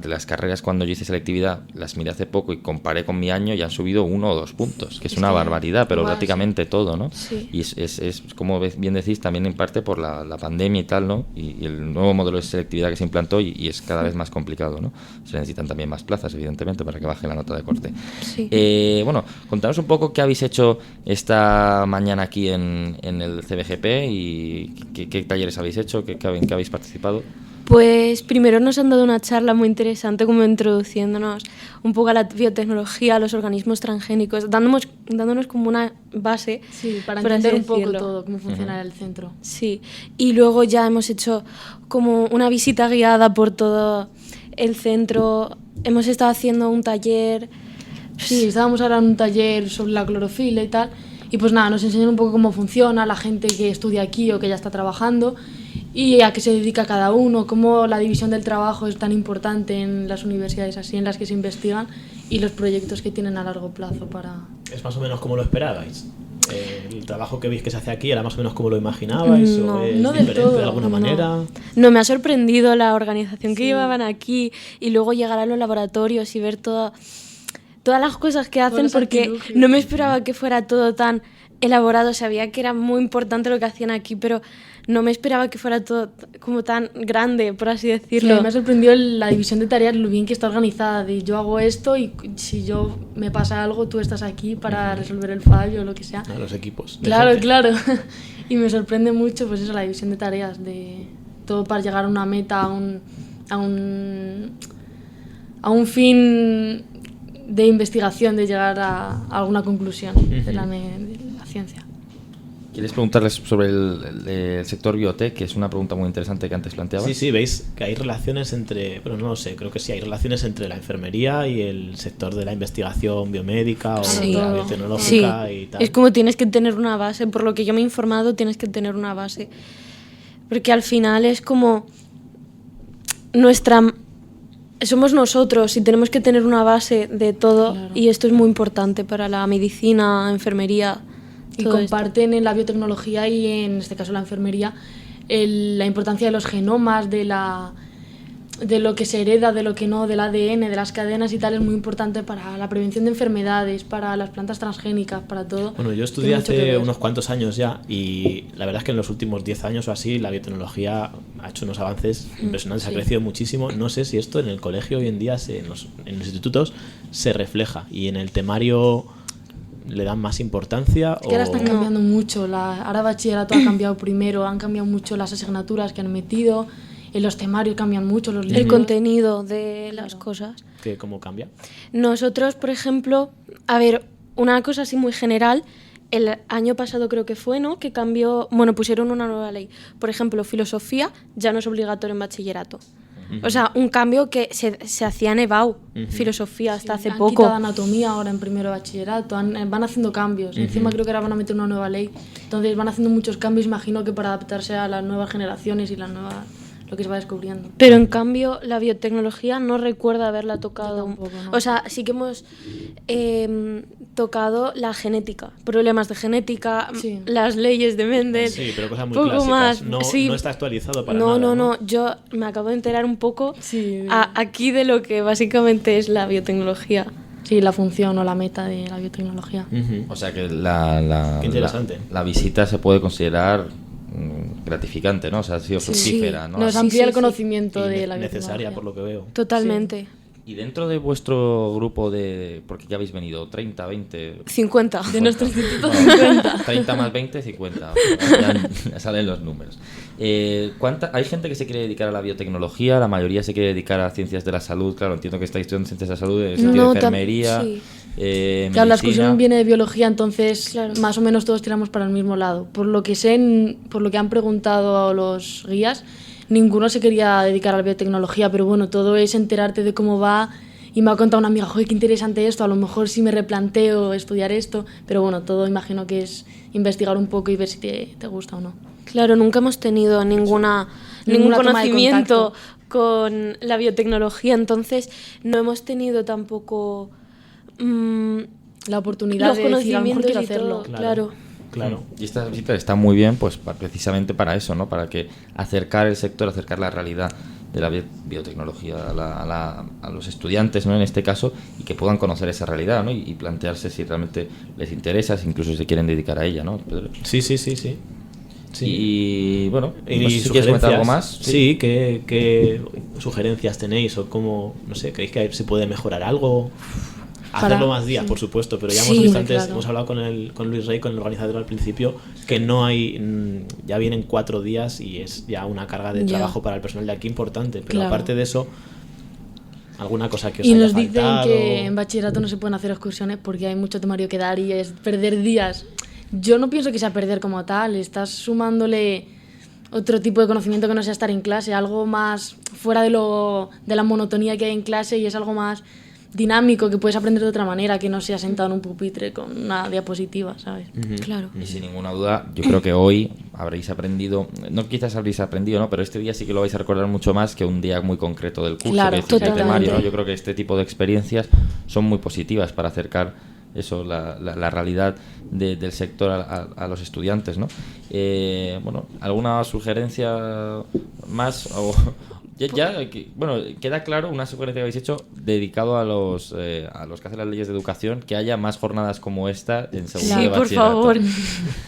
las carreras cuando yo hice selectividad las miré hace poco y comparé con mi año y han subido 1 o 2 puntos, que es una barbaridad, pero prácticamente todo, ¿no? Sí. Y es como bien decís, también en parte por la pandemia y tal, ¿no? Y el nuevo modelo de selectividad que se implantó y es cada vez más complicado, ¿no? Se necesitan también más plazas, evidentemente, para que baje la nota de corte. Sí. Bueno, contanos un poco qué habéis hecho esta mañana aquí en el CBGP y qué talleres habéis hecho, en qué habéis participado. Pues primero nos han dado una charla muy interesante, como introduciéndonos un poco a la biotecnología, a los organismos transgénicos, dándonos como una base, Sí, para por entender así un poco decirlo. todo, cómo funciona el centro. Sí, y luego ya hemos hecho como una visita guiada por todo el centro, hemos estado haciendo un taller. Sí, estábamos ahora en un taller sobre la clorofila y tal, y pues nada, nos enseñan un poco cómo funciona la gente que estudia aquí o que ya está trabajando y a qué se dedica cada uno, cómo la división del trabajo es tan importante en las universidades así en las que se investigan y los proyectos que tienen a largo plazo para... ¿Es más o menos como lo esperabais? ¿El trabajo que veis que se hace aquí era más o menos como lo imaginabais? No, ¿O es no del diferente todo, de alguna no. manera? No, me ha sorprendido la organización que llevaban aquí y luego llegar a los laboratorios y ver todas las cosas que hacen, los porque artilugios. no me esperaba que fuera todo tan elaborado. Sabía que era muy importante lo que hacían aquí, pero no me esperaba que fuera todo como tan grande, por así Sí, decirlo. me ha sorprendido la división de tareas, lo bien que está organizada, de yo hago esto y si yo me pasa algo, tú estás aquí para resolver el fallo o lo que sea. A los equipos. de Claro, gente. claro. Y me sorprende mucho pues eso, la división de tareas, de todo para llegar a una meta, a un fin de investigación, de llegar a alguna conclusión de la ciencia. ¿Quieres preguntarles sobre el sector biotech, que es una pregunta muy interesante que antes planteabas? Sí, veis que hay relaciones entre, pero no lo sé, creo que sí hay relaciones entre la enfermería y el sector de la investigación biomédica o Sí. de la Sí, biotecnológica y tal. es como tienes que tener una base, por lo que yo me he informado, tienes que tener una base. Porque al final es como somos nosotros y tenemos que tener una base de todo, Claro. y esto es muy importante para la medicina, enfermería. Y todo esto. comparten en la biotecnología y en este caso la enfermería la importancia de los genomas, de lo que se hereda, de lo que no, del ADN, de las cadenas y tal, es muy importante para la prevención de enfermedades, para las plantas transgénicas, para todo. Bueno, yo estudié Tiene mucho que hace ver. unos cuantos años ya y la verdad es que en los últimos 10 años o así la biotecnología ha hecho unos avances impresionantes, ha sí. crecido muchísimo. No sé si esto en el colegio hoy en día, en los institutos, se refleja y en el temario le dan más importancia. Es que ahora están No. cambiando mucho, ahora bachillerato ha cambiado primero, han cambiado mucho las asignaturas que han metido, en los temarios cambian mucho, los libros. El contenido de las cosas. ¿Cómo cambia? Nosotros, por ejemplo, a ver, una cosa así muy general, el año pasado creo que fue, ¿no? Que cambió, bueno, pusieron una nueva ley. Por ejemplo, filosofía ya no es obligatorio en bachillerato. O sea, un cambio que se hacía en EBAU, filosofía, hasta hace Han poco. quitado anatomía ahora en primero de bachillerato, van haciendo cambios. Encima creo que ahora van a meter una nueva ley. Entonces van haciendo muchos cambios, imagino que para adaptarse a las nuevas generaciones y lo que se va descubriendo. Pero en cambio, la biotecnología no recuerdo haberla tocado. Yo tampoco, ¿no? O sea, sí que hemos tocado la genética, problemas de genética, Sí. las leyes de Mendel. Sí, pero cosas muy poco clásicas. más. No, Sí. no está actualizado para No, nada. no. Yo me acabo de enterar un poco Sí. aquí de lo que básicamente es la biotecnología. Sí, la función o la meta de la biotecnología. Ujú. O sea que Qué interesante. la visita se puede considerar gratificante, ¿no? O sea, ha sido fructífera, ¿no? Nos Sí, amplía sí, el sí. conocimiento Y de la necesaria biotecnología. por lo que veo. Totalmente. Y dentro de vuestro grupo porque ya habéis venido 30, 20... 50. De nuestro instituto, Bueno, 50. 30 más 20, 50. Ya salen los números. ¿Hay gente que se quiere dedicar a la biotecnología? La mayoría se quiere dedicar a ciencias de la salud. Claro, entiendo que estáis estudiando ciencias de la salud, en el sentido No, de enfermería, sí. Claro, la medicina. excursión viene de biología, entonces Claro. más o menos todos tiramos para el mismo lado. Por lo que sé, por lo que han preguntado a los guías, ninguno se quería dedicar a la biotecnología, pero bueno, todo es enterarte de cómo va. Y me ha contado una amiga, joder, qué interesante esto, a lo mejor sí me replanteo estudiar esto, pero bueno, todo imagino que es investigar un poco y ver si te gusta o no. Claro, nunca hemos tenido ningún Ninguna toma de conocimiento contacto. con la biotecnología, entonces no hemos tenido tampoco La oportunidad los de decir, a lo mejor conocimientos quiero y hacerlo. todo. Claro. Claro. Y esta visita está muy bien, pues precisamente para eso, ¿no? Para que acercar el sector, acercar la realidad de la biotecnología a los estudiantes, ¿no? En este caso, y que puedan conocer esa realidad, ¿no? Y plantearse si realmente les interesa, si incluso se quieren dedicar a ella, ¿no, Pedro? Sí. Y bueno, ¿Y no sé si quieres comentar algo más? Sí, ¿qué sugerencias tenéis? O cómo, no sé, ¿creéis que se puede mejorar algo? Hacerlo más días, por supuesto, pero ya hemos visto antes, hemos hablado con Luis Rey, con el organizador al principio, que no hay, ya vienen 4 días y es ya una carga de trabajo para el personal de aquí importante, pero aparte de eso, alguna cosa que os haya faltado. Y nos dicen que en bachillerato no se pueden hacer excursiones porque hay mucho temario que dar y es perder días. Yo no pienso que sea perder como tal, estás sumándole otro tipo de conocimiento que no sea estar en clase, algo más fuera de la monotonía que hay en clase, y es algo más dinámico, que puedes aprender de otra manera, que no sea sentado en un pupitre con una diapositiva, ¿sabes? Claro. Y sin ninguna duda, yo creo que hoy habréis aprendido, quizás habréis aprendido, ¿no? Pero este día sí que lo vais a recordar mucho más que un día muy concreto del curso, claro, que es el temario, ¿no? Yo creo que este tipo de experiencias son muy positivas para acercar eso, la realidad del sector a los estudiantes, ¿no? Bueno, ¿alguna sugerencia más? Bueno, queda claro una sugerencia que habéis hecho dedicado a los que hacen las leyes de educación, que haya más jornadas como esta en segundo de bachillerato. Sí, por favor.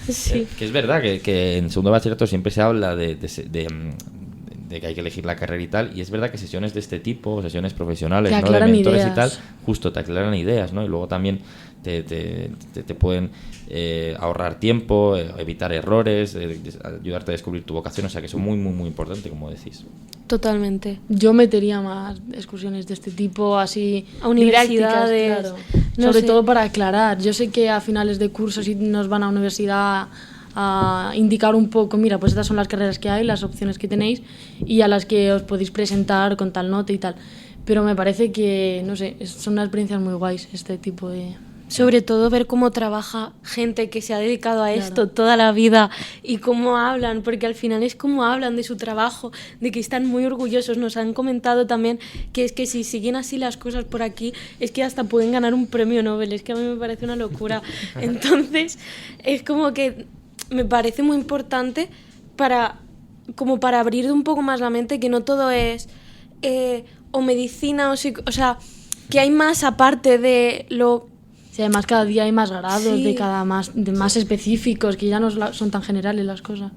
Sí. Que es verdad que en segundo de bachillerato siempre se habla de que hay que elegir la carrera y tal, y es verdad que sesiones de este tipo, sesiones profesionales, ¿no? De mentores y tal, justo te aclaran ideas, ¿no? Y luego también te pueden ahorrar tiempo, evitar errores, ayudarte a descubrir tu vocación, o sea que eso es muy, muy, muy importante, como decís. Totalmente. Yo metería más excursiones de este tipo, así a universidades, didácticas, claro. No Sobre sé. todo para aclarar. Yo sé que a finales de curso sí nos van a universidad a indicar un poco, mira, pues estas son las carreras que hay, las opciones que tenéis y a las que os podéis presentar con tal nota y tal. Pero me parece que, no sé, son unas experiencias muy guays este tipo de... Sobre todo ver cómo trabaja gente que se ha dedicado a esto toda la vida y cómo hablan, porque al final es cómo hablan de su trabajo, de que están muy orgullosos. Nos han comentado también que es que si siguen así las cosas por aquí, es que hasta pueden ganar un premio Nobel. Es que a mí me parece una locura. Entonces, es como que me parece muy importante para abrir un poco más la mente, que no todo es o medicina o sea, que hay más aparte de lo... Sí, además cada día hay más grados, Sí. de más específicos, que ya no son tan generales las cosas.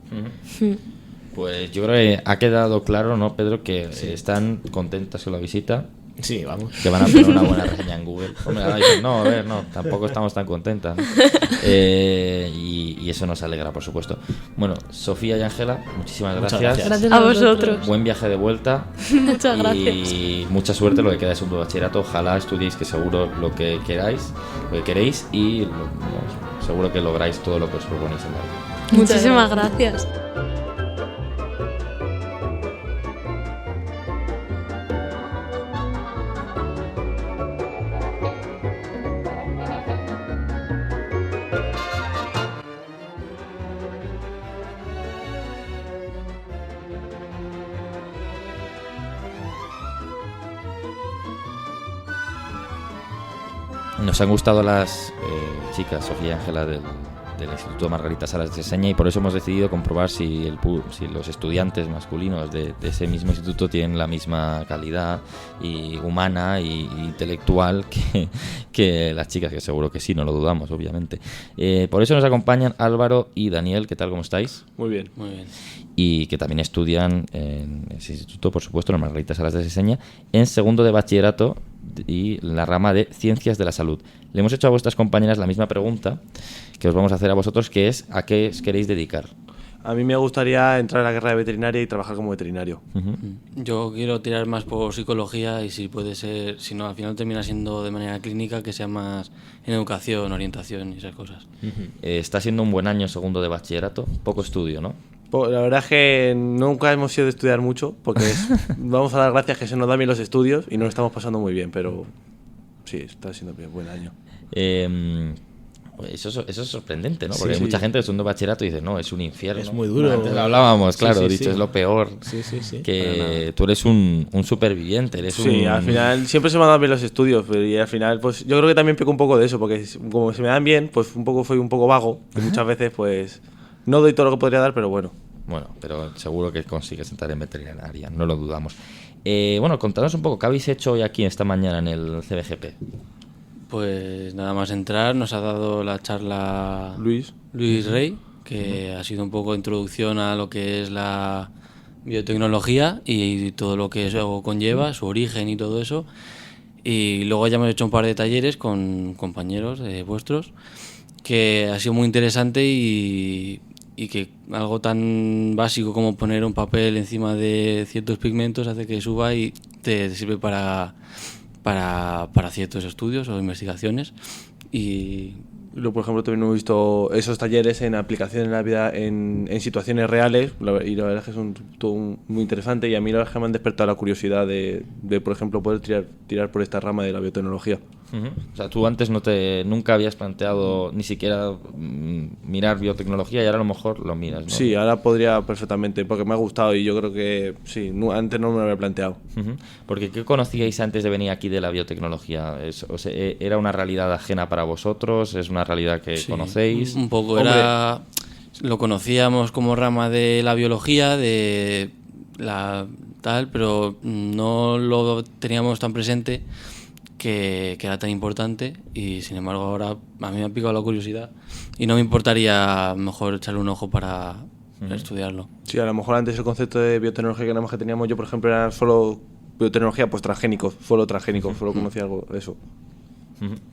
Pues yo creo que ha quedado claro, ¿no, Pedro? Que están contentas con la visita. Sí, vamos. Que van a poner una buena reseña en Google. Hombre, ahora dicen, no, tampoco estamos tan contentas, ¿no? Y eso nos alegra, por supuesto. Bueno, Sofía y Ángela, muchísimas gracias. Gracias A vosotros. Buen viaje de vuelta. Muchas gracias. Y mucha suerte lo que queda de segundo bachillerato. Ojalá estudiéis, que seguro lo que queréis, y seguro que lográis todo lo que os proponéis en la vida. Muchísimas gracias. Nos han gustado las chicas, Sofía y Ángela, del Instituto Margarita Salas de Seseña, y por eso hemos decidido comprobar si los estudiantes masculinos de ese mismo instituto tienen la misma calidad humana e intelectual que las chicas, que seguro que sí, no lo dudamos, obviamente. Por eso nos acompañan Álvaro y Daniel. ¿Qué tal? ¿Cómo estáis? Muy bien. Muy bien. Y que también estudian en ese instituto, por supuesto, en Margarita Salas de Seseña, en segundo de bachillerato y la rama de Ciencias de la Salud. Le hemos hecho a vuestras compañeras la misma pregunta que os vamos a hacer a vosotros, que es: ¿a qué os queréis dedicar? A mí me gustaría entrar a la carrera de veterinaria y trabajar como veterinario. Yo quiero tirar más por psicología, y si puede ser, si no, al final termina siendo de manera clínica, que sea más en educación, orientación y esas cosas. Está siendo un buen año segundo de bachillerato, poco estudio, ¿no? La verdad es que nunca hemos sido de estudiar mucho, porque vamos a dar gracias que se nos dan bien los estudios y nos estamos pasando muy bien, pero sí, está siendo bien, buen año. Eso es sorprendente, ¿no? Sí, Porque hay sí. mucha gente de segundo bachillerato dice, no, es un infierno. Es muy duro. Antes lo hablábamos, claro, Sí, sí, dicho, sí. es lo peor. Sí, sí, sí. Que tú eres un superviviente, eres Sí, un... al final siempre se me han dado bien los estudios, pero y al final pues yo creo que también peco un poco de eso, porque como se me dan bien, pues soy un poco vago, y muchas veces pues no doy todo lo que podría dar, pero bueno. Bueno, pero seguro que consigues entrar en veterinaria, no lo dudamos. Bueno, contanos un poco, ¿qué habéis hecho hoy aquí esta mañana en el CBGP? Pues nada más entrar nos ha dado la charla Luis Rey, que ha sido un poco introducción a lo que es la biotecnología y todo lo que eso conlleva, su origen y todo eso. Y luego ya hemos hecho un par de talleres con compañeros vuestros, que ha sido muy interesante y que algo tan básico como poner un papel encima de ciertos pigmentos hace que suba y te sirve para ciertos estudios o investigaciones. Y Luego, por ejemplo, también hemos visto esos talleres en aplicación en la vida, en situaciones reales, y la verdad es que son muy interesantes, y a mí la verdad es que me han despertado la curiosidad de por ejemplo, poder tirar por esta rama de la biotecnología. O sea, tú antes nunca habías planteado ni siquiera mirar biotecnología y ahora a lo mejor lo miras, ¿no? Sí, ahora podría perfectamente, porque me ha gustado y yo creo que sí, antes no me lo había planteado. Porque ¿qué conocíais antes de venir aquí de la biotecnología? ¿Era una realidad ajena para vosotros? ¿Es una realidad que sí, conocéis? un poco. Hombre, Lo conocíamos como rama de la biología, pero no lo teníamos tan presente que era tan importante, y sin embargo ahora a mí me ha picado la curiosidad y no me importaría mejor echarle un ojo para estudiarlo. Sí, a lo mejor antes el concepto de biotecnología que nada más que teníamos yo, por ejemplo, era solo biotecnología, pues transgénicos, solo conocía algo de eso.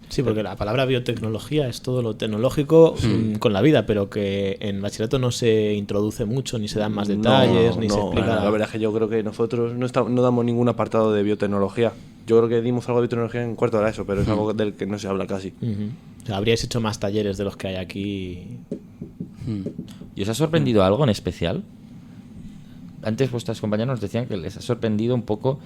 Sí, porque la palabra biotecnología es todo lo tecnológico con la vida, pero que en bachillerato no se introduce mucho, ni se dan más detalles, ni se explica. La verdad es que yo creo que nosotros no damos ningún apartado de biotecnología. Yo creo que dimos algo de biotecnología en cuarto de ESO, pero es algo del que no se habla casi. O sea, habríais hecho más talleres de los que hay aquí. ¿Y os ha sorprendido algo en especial? Antes vuestras compañeras nos decían que les ha sorprendido un poco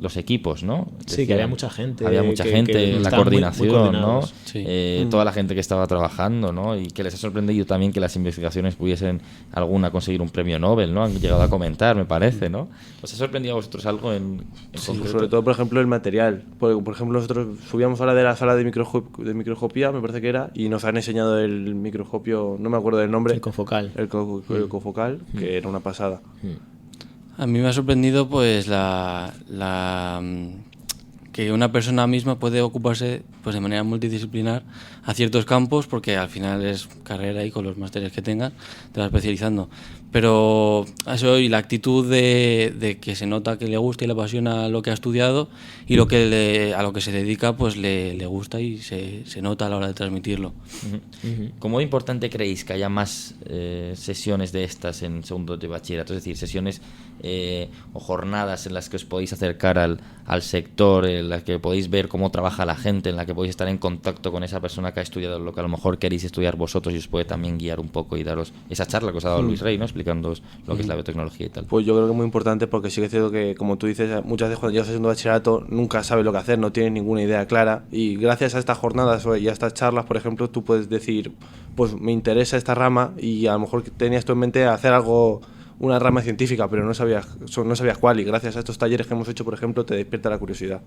los equipos, ¿no? Sí, que había mucha gente. Había mucha gente, que la estaban coordinación, muy ¿no? coordinados. Sí. Toda la gente que estaba trabajando, ¿no? Y que les ha sorprendido también que las investigaciones pudiesen alguna conseguir un premio Nobel, ¿no? Han llegado a comentar, me parece, ¿no? ¿Os ha sorprendido a vosotros algo en concreto? Sobre todo, por ejemplo, el material. Por ejemplo, nosotros subíamos ahora de la sala de microscopía, me parece que era, y nos han enseñado el microscopio, no me acuerdo del nombre. El confocal. El confocal, que era una pasada. A mí me ha sorprendido pues que una persona misma puede ocuparse pues de manera multidisciplinar a ciertos campos, porque al final es carrera y con los másteres que tengas te vas especializando. Pero eso, y la actitud de que se nota que le gusta y le apasiona lo que ha estudiado, y a lo que se dedica pues le gusta y se nota a la hora de transmitirlo. ¿Cómo de importante creéis que haya más sesiones de estas en segundo de bachillerato? Es decir, sesiones o jornadas en las que os podéis acercar al sector, en las que podéis ver cómo trabaja la gente, en la que podéis estar en contacto con esa persona que ha estudiado lo que a lo mejor queréis estudiar vosotros, y os puede también guiar un poco y daros esa charla que os ha dado Luis Rey, ¿no? Explicándoos lo que es la biotecnología y tal. Pues yo creo que es muy importante, porque sí que es cierto que, como tú dices, muchas veces cuando llegas a segundo bachillerato nunca sabes lo que hacer, no tienes ninguna idea clara, y gracias a estas jornadas y a estas charlas, por ejemplo, tú puedes decir, pues me interesa esta rama, y a lo mejor tenías tú en mente hacer algo, una rama científica, pero no sabías cuál, y gracias a estos talleres que hemos hecho, por ejemplo, te despierta la curiosidad.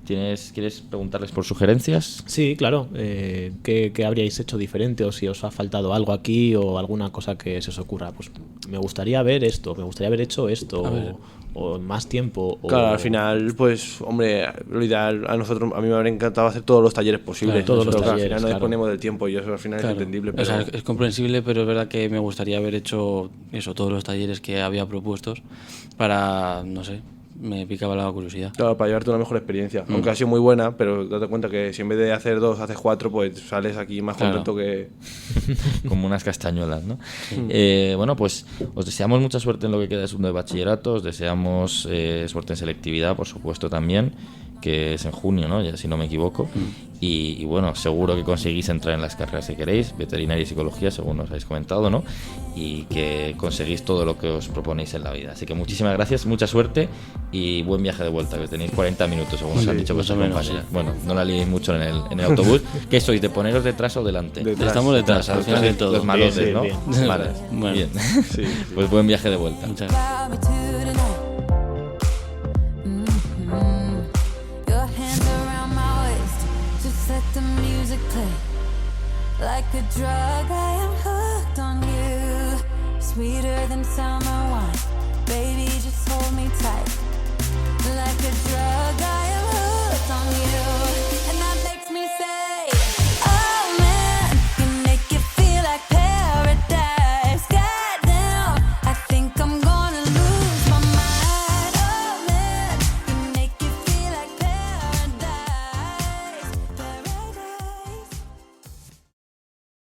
¿Quieres preguntarles por sugerencias? Sí, claro. ¿Qué habríais hecho diferente, o si os ha faltado algo aquí o alguna cosa que se os ocurra? Pues me gustaría ver esto, me gustaría haber hecho esto, o más tiempo. Claro, al final, pues, hombre, lo ideal a mí me habría encantado hacer todos los talleres posibles. Claro, todos los pero talleres, al final no claro. disponemos del tiempo, y eso al final Claro. es entendible. O Pero... sea, es comprensible, pero es verdad que me gustaría haber hecho todos los talleres que había propuestos para, no sé, me picaba la curiosidad. Claro, para llevarte una mejor experiencia. Aunque ha sido muy buena, pero date cuenta que si en vez de hacer 2, haces 4, pues sales aquí más contento que... Como unas castañuelas, ¿no? Bueno, pues os deseamos mucha suerte en lo que queda de segundo de bachillerato, os deseamos suerte en selectividad, por supuesto, también. que es en junio, ¿no? Ya, si no me equivoco. Y bueno, seguro que conseguís entrar en las carreras que queréis, veterinaria y psicología, según nos habéis comentado, ¿no? Y que conseguís todo lo que os proponéis en la vida. Así que muchísimas gracias, mucha suerte y buen viaje de vuelta, que tenéis 40 minutos, según nos han dicho vuestros compañeros. Bueno, no la liéis mucho en el autobús. ¿Qué sois, de poneros detrás o delante? Estamos detrás, al final de todo. Los malotes, Bien, ¿no? bien. Vale, Bueno. bien. Pues buen viaje de vuelta. Muchas gracias. Like a drug, I am hooked on you. Sweeter than summer wine. Baby, just hold me tight. Like a drug,